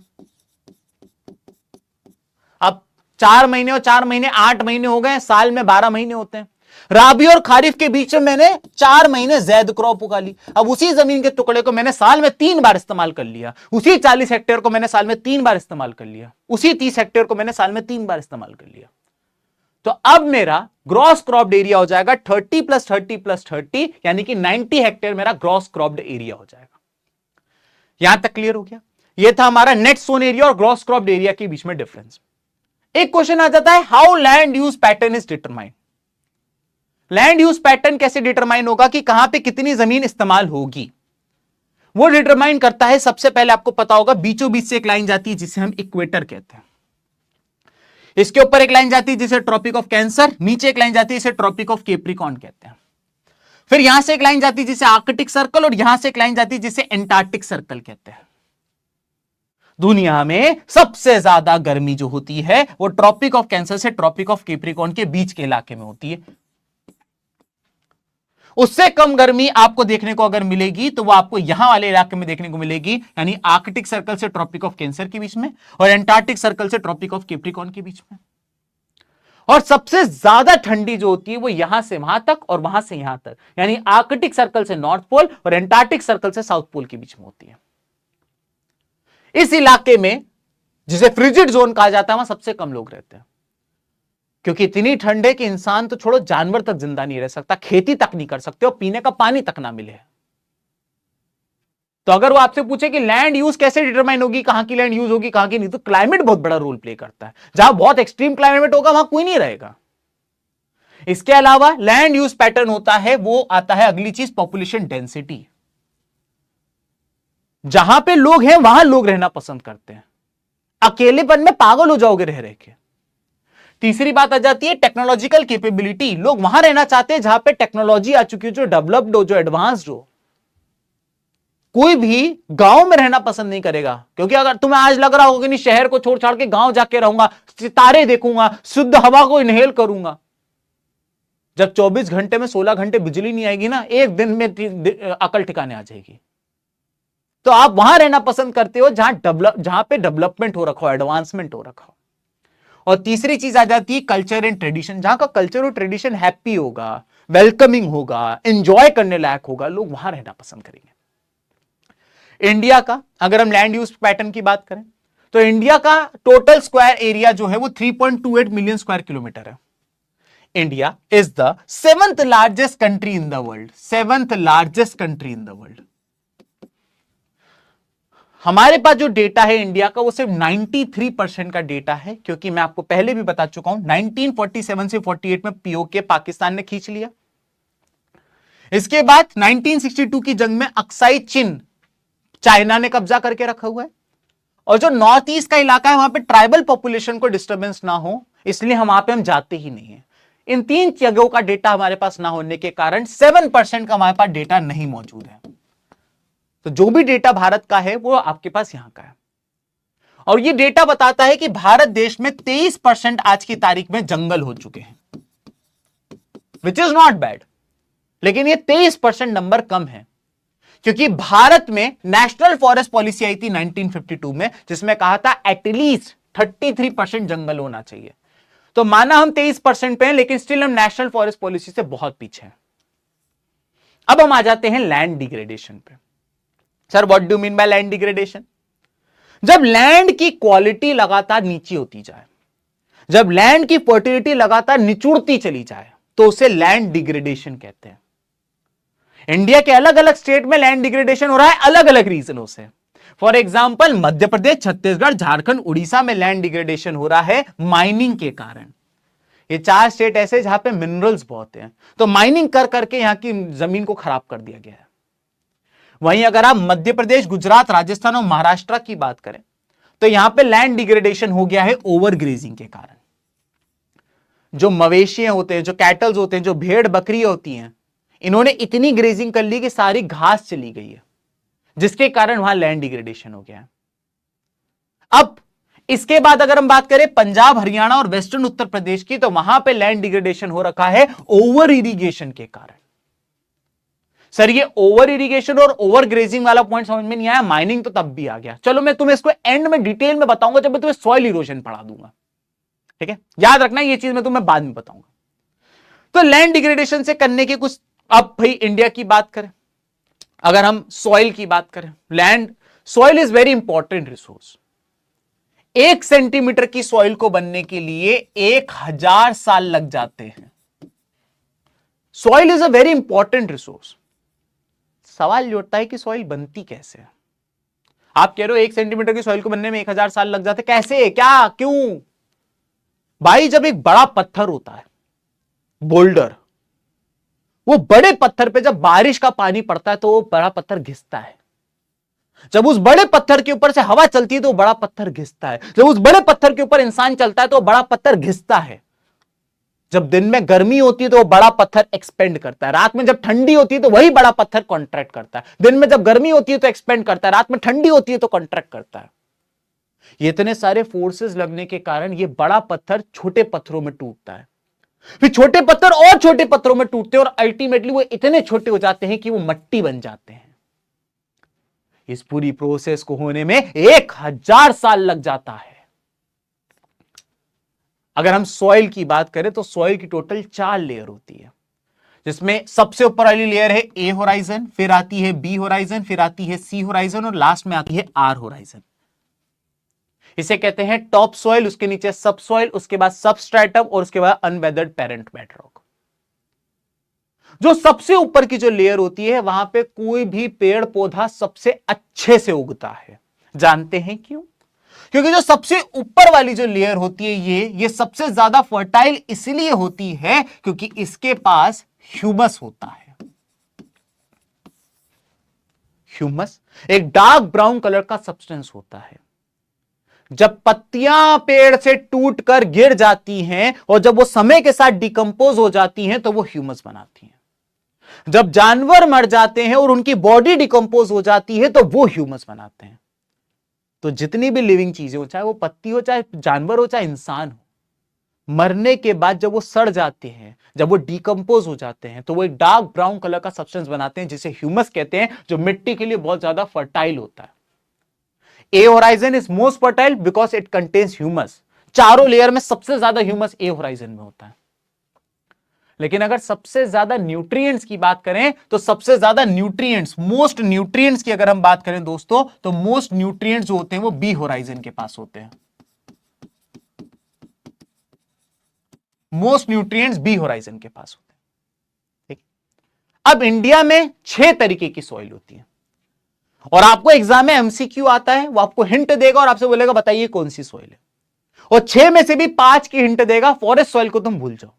Speaker 1: अब 4 महीने और 4 महीने 8 महीने हो गए, साल में 12 महीने होते हैं। राबी और खारिफ के बीच में मैंने 4 महीने जैद क्रॉप उगा ली। अब उसी जमीन के टुकड़े को मैंने साल में 3 बार इस्तेमाल कर लिया, उसी 40 हेक्टेयर को मैंने साल में 3 बार इस्तेमाल कर लिया, उसी 30 हेक्टेयर को मैंने साल में 3 बार इस्तेमाल कर लिया। तो अब मेरा ग्रॉस क्रॉप्ड एरिया हो जाएगा 30 + 30 + 30, यानी कि 90 हेक्टेयर मेरा ग्रॉस क्रॉप्ड एरिया हो जाएगा। यहां तक क्लियर हो गया? यह था हमारा नेट सोन एरिया और ग्रॉस क्रॉप्ड एरिया के बीच में डिफरेंस। एक क्वेश्चन आ जाता है, how land use pattern is determined. Land use pattern कैसे डिटरमाइन होगा कि कहां पे कितनी जमीन इस्तेमाल होगी? वो डिटरमाइन करता है, सबसे पहले आपको पता होगा बीचों बीच से एक लाइन जाती है जिसे हम इक्वेटर कहते हैं। इसके ऊपर एक लाइन जाती है जिसे ट्रॉपिक ऑफ कैंसर, नीचे एक लाइन जाती है जिसे ट्रॉपिक ऑफ कैप्रिकॉर्न कहते हैं। फिर यहां से एक लाइन जाती है जिसे आर्कटिक सर्कल, और यहां से एक लाइन जाती है जिसे एंटार्क्टिक सर्कल कहते हैं। दुनिया में सबसे ज्यादा गर्मी जो होती है वो ट्रॉपिक ऑफ कैंसर से ट्रॉपिक ऑफ कैप्रिकॉर्न के बीच के इलाके में होती है। उससे कम गर्मी आपको देखने को अगर मिलेगी तो वो आपको यहां वाले इलाके में देखने को मिलेगी, यानी आर्कटिक सर्कल से ट्रॉपिक ऑफ कैंसर के बीच में और एंटार्क्टिक सर्कल से ट्रॉपिक ऑफ कैप्रिकॉर्न के बीच में। और सबसे ज्यादा ठंडी जो होती है वो यहां से वहां तक और वहां से यहां तक, यानी आर्कटिक सर्कल से नॉर्थ पोल और एंटार्क्टिक सर्कल से साउथ पोल के बीच में होती है। इस इलाके में जिसे फ्रिजिड जोन कहा जाता है वहां सबसे कम लोग रहते हैं, क्योंकि इतनी ठंड है कि इंसान तो छोड़ो जानवर तक जिंदा नहीं रह सकता, खेती तक नहीं कर सकते और पीने का पानी तक ना मिले। तो अगर वो आपसे पूछे कि लैंड यूज कैसे डिटरमाइन होगी, कहां की लैंड यूज होगी कहां की नहीं, तो क्लाइमेट बहुत बड़ा रोल प्ले करता है। जहां बहुत एक्सट्रीम क्लाइमेट होगा वहां कोई नहीं रहेगा। इसके अलावा लैंड यूज पैटर्न होता है, वो आता है अगली चीज, पॉपुलेशन डेंसिटी। जहां पे लोग हैं वहां लोग रहना पसंद करते हैं, अकेलेपन में पागल हो जाओगे रह रह के। तीसरी बात आ जाती है टेक्नोलॉजिकल कैपेबिलिटी। लोग वहां रहना चाहते हैं जहां पे टेक्नोलॉजी आ चुकी है, जो डेवलप्ड हो, जो एडवांस्ड हो। कोई भी गांव में रहना पसंद नहीं करेगा, क्योंकि अगर तुम्हें आज लग रहा होगा कि नहीं शहर को छोड़ छाड़ के गांव जाके रहूंगा, सितारे देखूंगा, शुद्ध हवा को इनहेल करूंगा, जब 24 घंटे में 16 घंटे बिजली नहीं आएगी ना, एक दिन में अकल ठिकाने आ जाएगी। तो आप वहां रहना पसंद करते हो जहां पे डेवलपमेंट हो रखा हो, एडवांसमेंट हो रखा हो। और तीसरी चीज आ जाती है कल्चर एंड ट्रेडिशन। जहां का कल्चर और ट्रेडिशन हैप्पी होगा, वेलकमिंग होगा, एंजॉय करने लायक होगा, लोग वहां रहना पसंद करेंगे। इंडिया का अगर हम लैंड यूज पैटर्न की बात करें तो इंडिया का टोटल स्क्वायर एरिया जो है वो 3.28 मिलियन स्क्वायर किलोमीटर है। India is the 7th largest country in the world, 7th largest country in the world. हमारे पास जो डेटा है इंडिया का वो सिर्फ 93% का डेटा है, क्योंकि मैं आपको पहले भी बता चुका हूं 1947 से 48 में पीओके पाकिस्तान ने खींच लिया। इसके बाद 1962 की जंग में अक्साई चिन चाइना ने कब्जा करके रखा हुआ है, और जो नॉर्थ ईस्ट का इलाका है वहां पे ट्राइबल पॉपुलेशन को डिस्टर्बेंस ना हो इसलिए वहां पे हम जाते ही नहीं है। इन 3 जगहों का डेटा हमारे पास ना होने के कारण 7% का हमारे पास डेटा नहीं मौजूद है। तो जो भी डेटा भारत का है वो आपके पास यहां का है, और ये डेटा बताता है कि भारत देश में 23% आज की तारीख में जंगल हो चुके हैं, विच इज नॉट बैड। लेकिन ये 23% नंबर कम है, क्योंकि भारत में नेशनल फॉरेस्ट पॉलिसी आई थी 1952 में, जिसमें कहा था एटलीस्ट 33% जंगल होना चाहिए। तो माना हम 23% पे हैं, लेकिन स्टिल हम नेशनल फॉरेस्ट पॉलिसी से बहुत पीछे हैं। अब हम आ जाते हैं लैंड डिग्रेडेशन पे। Sir what do mean by land degradation? जब लैंड की क्वालिटी लगातार नीचे होती जाए, जब लैंड की फर्टिलिटी लगातार निचुड़ती चली जाए, तो उसे लैंड डिग्रेडेशन कहते हैं। इंडिया के अलग अलग स्टेट में लैंड डिग्रेडेशन हो रहा है अलग अलग रीजनों से। फॉर एग्जाम्पल मध्य प्रदेश, छत्तीसगढ़, झारखंड, उड़ीसा में लैंड डिग्रेडेशन हो रहा है माइनिंग के कारण। ये 4 स्टेट ऐसे जहां पे मिनरल्स बहुत हैं, तो माइनिंग कर करके यहां की जमीन को खराब कर दिया गया है। वहीं अगर आप मध्य प्रदेश, गुजरात, राजस्थान और महाराष्ट्र की बात करें तो यहां पे लैंड डिग्रेडेशन हो गया है ओवर ग्रेजिंग के कारण। जो मवेशियां होते हैं, जो कैटल्स होते हैं, जो भेड़ बकरी होती हैं, इन्होंने इतनी ग्रेजिंग कर ली कि सारी घास चली गई है, जिसके कारण वहां लैंड डिग्रेडेशन हो गया है। अब इसके बाद अगर हम बात करें पंजाब, हरियाणा और वेस्टर्न उत्तर प्रदेश की, तो वहां पे लैंड डिग्रेडेशन हो रखा है ओवर इरिगेशन के कारण। सर ये ओवर इरिगेशन और ओवर ग्रेजिंग वाला पॉइंट समझ में नहीं आया, माइनिंग तो तब भी आ गया। चलो मैं तुम्हें इसको एंड में डिटेल में बताऊंगा जब मैं तुम्हें सॉइल इरोजन पढ़ा दूंगा, ठीक है? याद रखना ये चीज मैं तुम्हें बाद में बताऊंगा। तो लैंड डिग्रेडेशन से करने के कुछ, अब भाई इंडिया की बात करें, अगर हम सॉइल की बात करें, land soil is very important resource. 1 centimetre की सॉइल को बनने के लिए 1000 साल लग जाते हैं। Soil is a very important resource. सवाल ये उठता है कि सॉइल बनती कैसे है? आप कह रहे हो 1 सेंटीमीटर की सॉइल को बनने में 1000 साल लग जाते, कैसे, क्या, क्यों? भाई जब एक बड़ा पत्थर होता है, बोल्डर, वो बड़े पत्थर पे जब बारिश का पानी पड़ता है तो वो बड़ा पत्थर घिसता है। जब उस बड़े पत्थर के ऊपर से हवा चलती है तो बड़ा पत्थर घिसता है। जब उस बड़े पत्थर के ऊपर इंसान चलता है तो बड़ा पत्थर घिसता है। जब दिन में गर्मी होती है तो वो बड़ा पत्थर एक्सपेंड करता है, रात में जब ठंडी होती है तो वही बड़ा पत्थर कॉन्ट्रैक्ट करता है। दिन में जब गर्मी होती है तो एक्सपेंड करता है, रात में ठंडी होती है तो कॉन्ट्रैक्ट करता है। ये इतने सारे फोर्सेस लगने के कारण ये बड़ा पत्थर छोटे पत्थरों में टूटता है, फिर छोटे पत्थर और छोटे पत्थरों में टूटते हैं और अल्टीमेटली वो इतने छोटे हो जाते हैं कि वो मट्टी बन जाते हैं। इस पूरी प्रोसेस को होने में 1000 साल लग जाता है। अगर हम सॉइल की बात करें तो सॉइल की टोटल 4 लेयर होती है, जिसमें सबसे ऊपर वाली लेयर है ए होराइजन, फिर आती है बी होराइजन, फिर आती है सी होराइजन और लास्ट में आती है आर होराइजन। इसे कहते हैं टॉप सॉइल, उसके नीचे सब सॉइल, उसके बाद सबस्ट्रेटम और उसके बाद अनवेदर्ड पेरेंट बेडरॉक। जो सबसे ऊपर की जो लेयर होती है वहां पे कोई भी पेड़ पौधा सबसे अच्छे से उगता है। जानते हैं क्यों? क्योंकि जो सबसे ऊपर वाली जो लेयर होती है ये सबसे ज्यादा फर्टाइल इसलिए होती है क्योंकि इसके पास ह्यूमस होता है। ह्यूमस एक डार्क ब्राउन कलर का सब्सटेंस होता है। जब पत्तियां पेड़ से टूटकर गिर जाती हैं और जब वो समय के साथ डिकम्पोज हो जाती हैं तो वो ह्यूमस बनाती हैं। जब जानवर मर जाते हैं और उनकी बॉडी डिकम्पोज हो जाती है तो वो ह्यूमस बनाते हैं। तो जितनी भी लिविंग चीजें हो, चाहे वो पत्ती हो, चाहे जानवर हो, चाहे इंसान हो, मरने के बाद जब वो सड़ जाते हैं, जब वो डिकम्पोज हो जाते हैं तो वो एक डार्क ब्राउन कलर का सब्सटेंस बनाते हैं जिसे ह्यूमस कहते हैं, जो मिट्टी के लिए बहुत ज्यादा फर्टाइल होता है। ए horizon is most fertile because it contains humus. चारों लेयर में सबसे ज्यादा ह्यूमस ए होराइजन में होता है। लेकिन अगर सबसे ज्यादा न्यूट्रिएंट्स की बात करें तो सबसे ज्यादा न्यूट्रिएंट्स, मोस्ट न्यूट्रिएंट्स की अगर हम बात करें दोस्तों, तो मोस्ट न्यूट्रिएंट्स जो होते हैं वो बी होराइजन के पास होते हैं। मोस्ट न्यूट्रिएंट्स बी होराइजन के पास होते हैं। ठीक। अब इंडिया में 6 तरीके की सॉइल होती है और आपको एग्जाम में एमसीक्यू आता है, वो आपको हिंट देगा और आपसे बोलेगा बताइए कौन सी सॉइल है, और 6 में से भी 5 की हिंट देगा। फॉरेस्ट सॉइल को तुम भूल जाओ।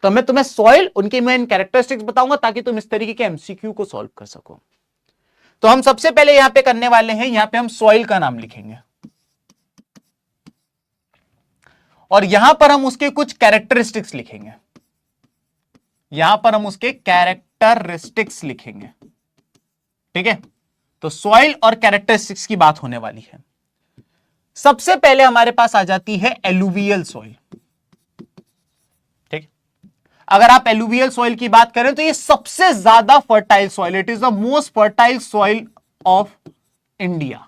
Speaker 1: तो मैं तुम्हें सॉइल, उनकी मैं कैरेक्टरिस्टिक्स बताऊंगा ताकि तुम इस तरीके के एमसीक्यू को सॉल्व कर सको। तो हम सबसे पहले यहां पे करने वाले हैं, यहां पे हम सॉइल का नाम लिखेंगे और यहां पर हम उसके कुछ कैरेक्टरिस्टिक्स लिखेंगे। यहां पर हम उसके कैरेक्टरिस्टिक्स लिखेंगे। ठीक है, तो सॉइल और कैरेक्टरिस्टिक्स की बात होने वाली है। सबसे पहले हमारे पास आ जाती है एलुवियल सॉइल। ठीक, अगर आप एलुवियल सॉइल की बात करें तो ये सबसे ज्यादा fertile soil, it is the most fertile soil of India.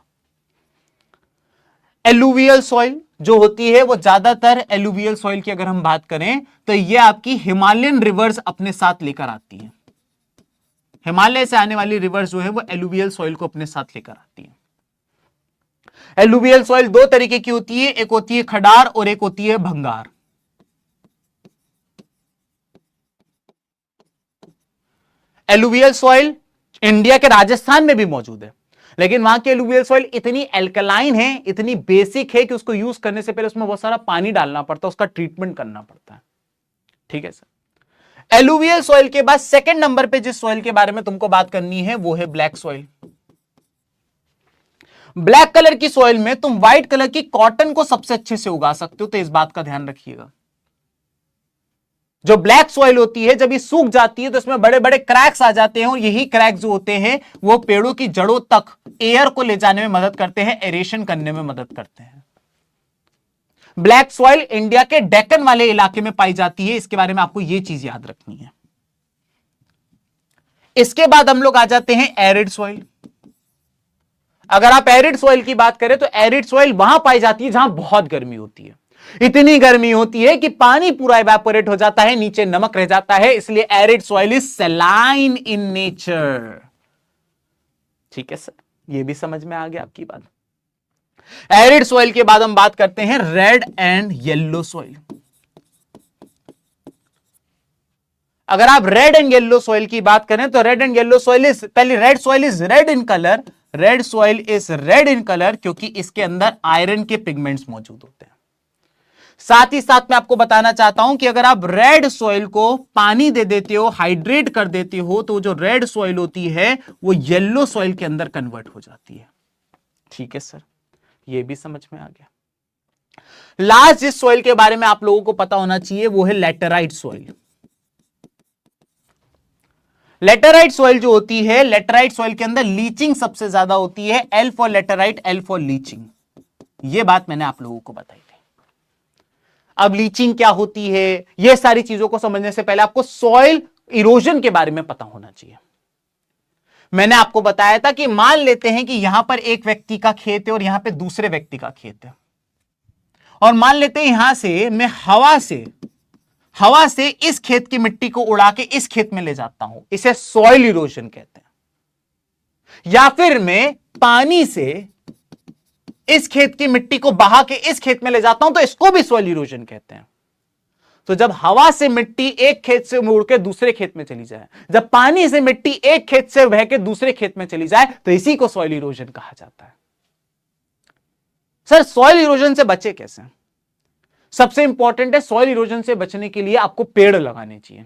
Speaker 1: Alluvial soil जो होती है वो ज्यादातर एलुवियल सॉइल की अगर हम बात करें तो ये आपकी हिमालयन रिवर्स अपने साथ लेकर आती है। हिमालय से आने वाली रिवर्स जो है वो एलुवियल सॉइल को अपने साथ लेकर आती है। एलुवियल सॉइल 2 तरीके की होती है, एक होती है खडार और एक होती है भंगार। एलुवियल सॉइल इंडिया के राजस्थान में भी मौजूद है, लेकिन वहां की एलुवियल सॉइल इतनी एल्कलाइन है, इतनी बेसिक है कि उसको यूज करने से पहले उसमें बहुत सारा पानी डालना पड़ता है, उसका ट्रीटमेंट करना पड़ता है। ठीक है सर। एलुवियल सॉइल के बाद सेकंड नंबर पे जिस सॉइल के बारे में तुमको बात करनी है वो है ब्लैक सॉइल। ब्लैक कलर की सॉइल में तुम व्हाइट कलर की कॉटन को सबसे अच्छे से उगा सकते हो, तो इस बात का ध्यान रखिएगा। जो ब्लैक सॉइल होती है जब ये सूख जाती है तो इसमें बड़े बड़े क्रैक्स आ जाते हैं, और यही क्रैक्स जो होते हैं वो पेड़ों की जड़ों तक एयर को ले जाने में मदद करते हैं, एरेशन करने में मदद करते हैं। ब्लैक सॉइल इंडिया के डेक्कन वाले इलाके में पाई जाती है, इसके बारे में आपको यह चीज याद रखनी है। इसके बाद हम लोग आ जाते हैं एरिड सॉइल। अगर आप एरिड सॉइल की बात करें तो एरिड सॉइल वहां पाई जाती है जहां बहुत गर्मी होती है, इतनी गर्मी होती है कि पानी पूरा इवेपोरेट हो जाता है, नीचे नमक रह जाता है, इसलिए arid soil is saline in nature. ठीक है सर, यह भी समझ में आ गया आपकी बात। एरिड सॉइल के बाद हम बात करते हैं रेड एंड येलो सॉइल। अगर आप रेड एंड येलो सॉइल की बात करें तो red and yellow soil is, पहले red soil is red in colour. Red soil is red in colour क्योंकि इसके अंदर आयरन के पिगमेंट्स मौजूद होते हैं। साथ ही साथ मैं आपको बताना चाहता हूं कि अगर आप रेड सॉइल को पानी दे देते हो, हाइड्रेट कर देते हो, तो जो रेड सॉइल होती है वो येलो सॉइल के अंदर कन्वर्ट हो जाती है। ठीक है सर, ये भी समझ में आ गया। लास्ट जिस सॉइल के बारे में आप लोगों को पता होना चाहिए वो है लेटेराइट सॉइल। लेटेराइट सॉइल जो होती है, लेटेराइट सॉइल के अंदर लीचिंग सबसे ज्यादा होती है। L for laterite, L for leaching. यह बात मैंने आप लोगों को बताई थी। अब लीचिंग क्या होती है, यह सारी चीजों को समझने से पहले आपको सॉइल इरोजन के बारे में पता होना चाहिए। मैंने आपको बताया था कि मान लेते हैं कि यहां पर एक व्यक्ति का खेत है और यहां पे दूसरे व्यक्ति का खेत है, और मान लेते हैं यहां से मैं हवा से इस खेत की मिट्टी को उड़ा के इस खेत में ले जाता हूं, इसे सॉइल इरोजन कहते हैं। या फिर मैं पानी से इस खेत की मिट्टी को बहा के इस खेत में ले जाता हूं, तो इसको भी सॉइल इरोजन कहते हैं। तो जब हवा से मिट्टी एक खेत से उड़ के दूसरे खेत में चली जाए, जब पानी से मिट्टी एक खेत से बह के दूसरे खेत में चली जाए, तो इसी को सॉइल इरोजन कहा जाता है। सर सॉइल इरोजन से बचे कैसे? सबसे इंपॉर्टेंट है, सॉइल इरोजन से बचने के लिए आपको पेड़ लगाने चाहिए,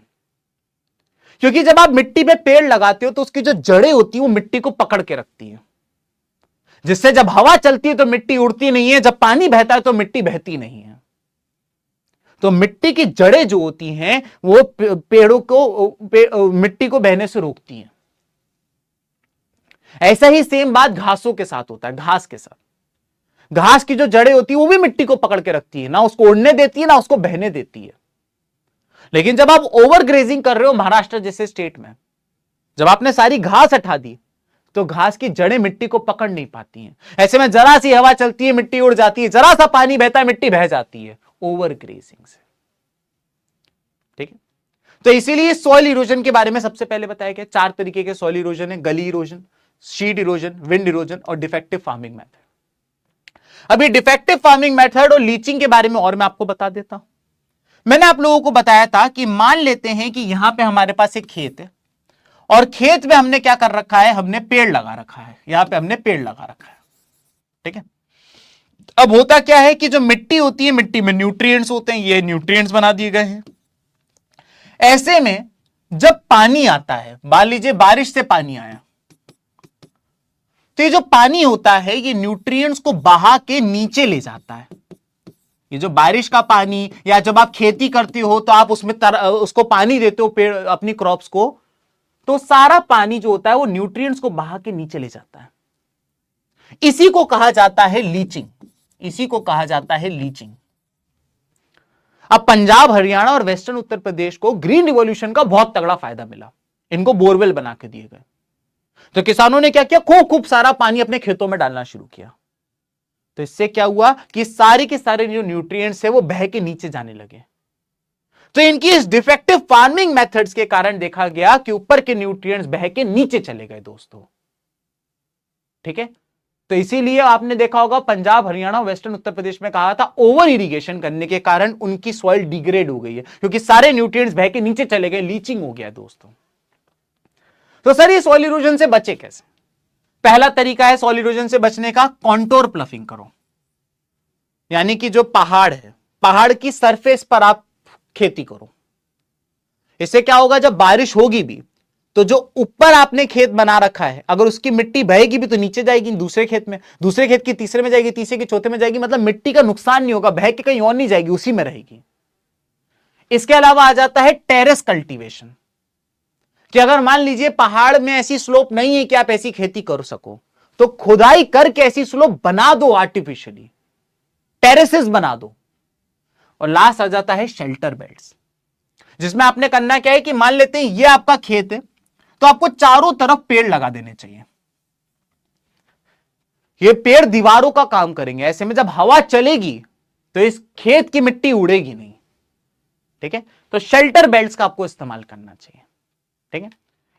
Speaker 1: क्योंकि जब आप मिट्टी पे पेड़ लगाते हो तो उसकी जो जड़ें होती है वो मिट्टी को पकड़ के रखती है, जिससे जब हवा चलती है तो मिट्टी उड़ती नहीं है, जब पानी बहता है तो मिट्टी बहती नहीं है। तो मिट्टी की जड़ें जो होती हैं वो पेड़ों को मिट्टी को बहने से रोकती हैं। ऐसा ही सेम बात घासों के साथ होता है। घास के साथ, घास की जो जड़ें होती है वो भी मिट्टी को पकड़ के रखती है, ना उसको उड़ने देती है ना उसको बहने देती है। लेकिन जब आप ओवर ग्रेजिंग कर रहे हो महाराष्ट्र जैसे स्टेट में, जब आपने सारी घास हटा दी तो घास की जड़ें मिट्टी को पकड़ नहीं पाती हैं। ऐसे में जरा सी हवा चलती है मिट्टी उड़ जाती है, जरा सा पानी बहता है मिट्टी बह जाती है, ओवर ग्रेजिंग से। ठीक है, तो इसीलिए सॉइल इरोजन के बारे में सबसे पहले बताया गया। 4 तरीके के सॉइल इरोजन है, गली erosion, sheet erosion, wind erosion और डिफेक्टिव फार्मिंग मेथड। अभी डिफेक्टिव फार्मिंग मेथड और लीचिंग के बारे में और मैं आपको बता देता हूं। मैंने आप लोगों को बताया था कि मान लेते हैं कि यहां पे हमारे पास एक खेत है, और खेत में हमने क्या कर रखा है, हमने पेड़ लगा रखा है। यहां पे हमने पेड़ लगा रखा है। ठीक है, अब होता क्या है कि जो मिट्टी होती है, मिट्टी में न्यूट्रिएंट्स होते हैं, ये न्यूट्रिएंट्स बना दिए गए हैं। ऐसे में जब पानी आता है, मान लीजिए बारिश से पानी आया, तो ये जो पानी होता है ये न्यूट्रिएंट्स को बहा के नीचे ले जाता है। ये जो बारिश का पानी, या जब आप खेती करते हो तो आप उसमें उसको पानी देते हो पेड़ अपनी क्रॉप्स को, तो सारा पानी जो होता है वो न्यूट्रिएंट्स को बहा के नीचे ले जाता है। इसी को कहा जाता है लीचिंग। इसी को कहा जाता है लीचिंग। अब पंजाब, हरियाणा और वेस्टर्न उत्तर प्रदेश को ग्रीन रिवॉल्यूशन का बहुत तगड़ा फायदा मिला। इनको बोरवेल बना के दिए गए, तो किसानों ने क्या किया, खूब सारा पानी अपने खेतों में डालना शुरू किया। तो इससे क्या हुआ कि सारे के सारे जो न्यूट्रिएंट्स है वो बह के नीचे जाने लगे। तो इनकी इस डिफेक्टिव फार्मिंग मेथड्स के कारण देखा गया कि ऊपर के न्यूट्रिएंट्स बह के नीचे चले गए दोस्तों। ठीक है, तो इसीलिए आपने देखा होगा पंजाब, हरियाणा, वेस्टर्न उत्तर प्रदेश में कहा था ओवर इरिगेशन करने के कारण उनकी सॉइल डिग्रेड हो गई है, क्योंकि सारे न्यूट्रिएंट्स बह के नीचे चले गए, लीचिंग हो गया दोस्तों। तो सर ये सॉइल इरोजन से बचे कैसे? पहला तरीका है सॉइल इरोजन से बचने का, कॉन्टोर प्लफिंग करो। यानी कि जो पहाड़ है, पहाड़ की सरफेस पर आप खेती करो। इससे क्या होगा, जब बारिश होगी भी तो जो ऊपर आपने खेत बना रखा है, अगर उसकी मिट्टी बहेगी भी तो नीचे जाएगी दूसरे खेत में, दूसरे खेत की तीसरे में जाएगी, तीसरे की चौथे में जाएगी, मतलब मिट्टी का नुकसान नहीं होगा, बह के कहीं और नहीं जाएगी, उसी में रहेगी। इसके अलावा आ जाता है टेरेस कल्टीवेशन, कि अगर मान लीजिए पहाड़ में ऐसी स्लोप नहीं है कि आप ऐसी खेती कर सको, तो खुदाई करके ऐसी स्लोप बना दो, आर्टिफिशियली टेरेसेस बना दो। और लास्ट आ जाता है शेल्टर बेल्ट्स, जिसमें आपने करना क्या है कि मान लेते हैं ये आपका खेत है, तो आपको चारों तरफ पेड़ लगा देने चाहिए। ये पेड़ दीवारों का काम करेंगे, ऐसे में जब हवा चलेगी तो इस खेत की मिट्टी उड़ेगी नहीं। ठीक है, तो शेल्टर बेल्ट्स का आपको इस्तेमाल करना चाहिए। ठीक है,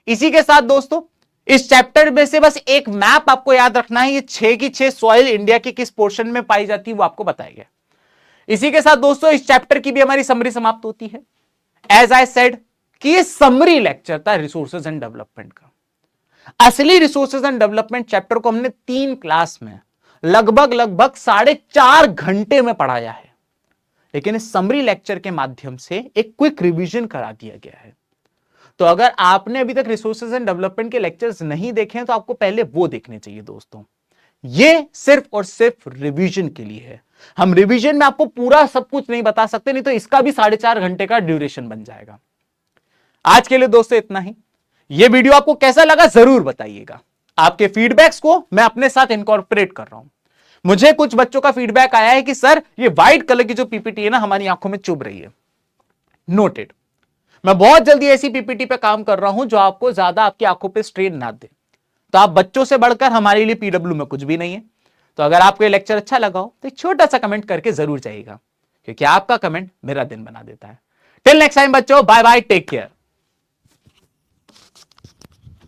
Speaker 1: इसी के साथ दोस्तों इस चैप्टर में से बस एक मैप आपको याद रखना है, ये 6 की 6 सॉइल इंडिया के किस पोर्शन में पाई जाती है वो आपको बताया गया। इसी के साथ दोस्तों इस चैप्टर की भी हमारी समरी समाप्त होती है। एज आई सेड कि ये समरी लेक्चर था रिसोर्सेज एंड डेवलपमेंट का। असली रिसोर्सेज एंड डेवलपमेंट चैप्टर को हमने 3 क्लास में लगभग 4.5 घंटे में पढ़ाया है, लेकिन इस समरी लेक्चर के माध्यम से एक क्विक रिवीजन करा दिया गया है। तो अगर आपने अभी तक रिसोर्सेज एंड डेवलपमेंट के लेक्चर्स नहीं देखे हैं तो आपको पहले वो देखने चाहिए दोस्तों। ये सिर्फ और सिर्फ रिवीजन के लिए है। हम रिवीजन में आपको पूरा सब कुछ नहीं बता सकते, नहीं तो इसका भी 4.5 घंटे का ड्यूरेशन बन जाएगा। आज के लिए दोस्तों इतना ही। ये वीडियो आपको कैसा लगा जरूर बताइएगा। आपके फीडबैक्स को मैं अपने साथ इनकॉर्पोरेट कर रहा हूं। मुझे कुछ बच्चों का फीडबैक आया है कि सर ये व्हाइट कलर की जो पीपीटी है ना हमारी आंखों में चुभ रही है। नोटेड। मैं बहुत जल्दी ऐसी पीपीटी पे काम कर रहा हूं जो आपको ज्यादा आपकी आंखों पे स्ट्रेन ना दे। तो आप बच्चों से बढ़कर हमारे लिए पीडब्ल्यू में कुछ भी नहीं है। तो अगर आपको ये लेक्चर अच्छा लगा हो तो एक छोटा सा कमेंट करके जरूर जाइएगा, क्योंकि आपका कमेंट मेरा दिन बना देता है। टिल नेक्स्ट टाइम बच्चों, बाय बाय, टेक केयर।